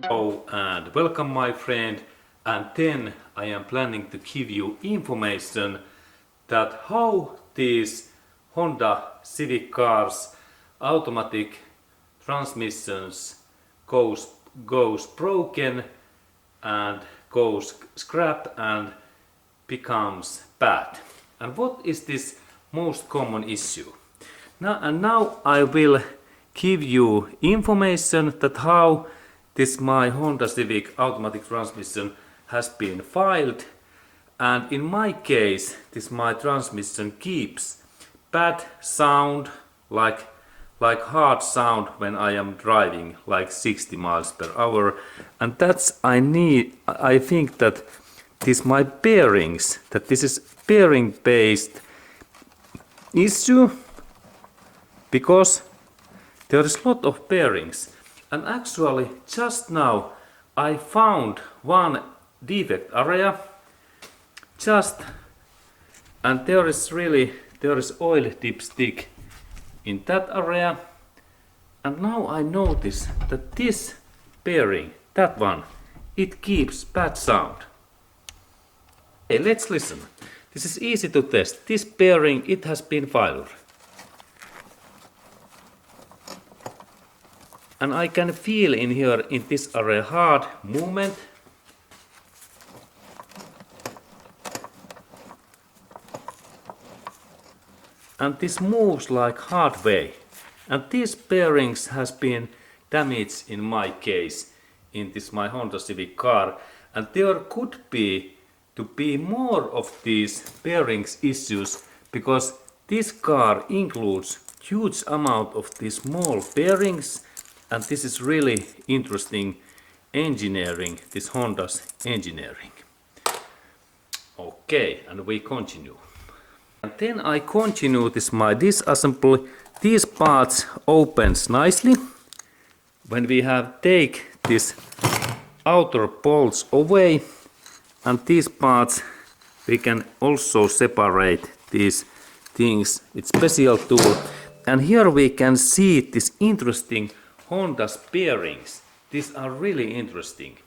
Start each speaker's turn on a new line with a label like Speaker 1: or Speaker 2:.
Speaker 1: Hello and welcome my friend, and then I am planning to give you information that how these Honda Civic cars automatic transmissions goes broken and goes scrapped and becomes bad. And what is this most common issue? Now I will give you information that how this my Honda Civic automatic transmission has been filed, and in my case this my transmission keeps bad sound like hard sound when I am driving like 60 miles per hour, and that's I think that this my bearings, that this is bearing based issue, because there is a lot of bearings. And actually just now I found one defect area and there is oil dipstick in that area, and now I notice that this bearing, that one, it keeps bad sound. Hey, let's listen. This is easy to test. This bearing, it has been filed. And I can feel in here, in this area, hard movement. And this moves like hard way. And these bearings has been damaged in my case, in this my Honda Civic car. And there could be to be more of these bearings issues, because this car includes huge amount of these small bearings. And this is really interesting engineering, this Honda's engineering. Okay, and we continue. And then I continue this my disassembly. These parts opens nicely when we have take this outer bolts away, and these parts we can also separate these things with special tool. And here we can see this interesting Honda's bearings. These are really interesting.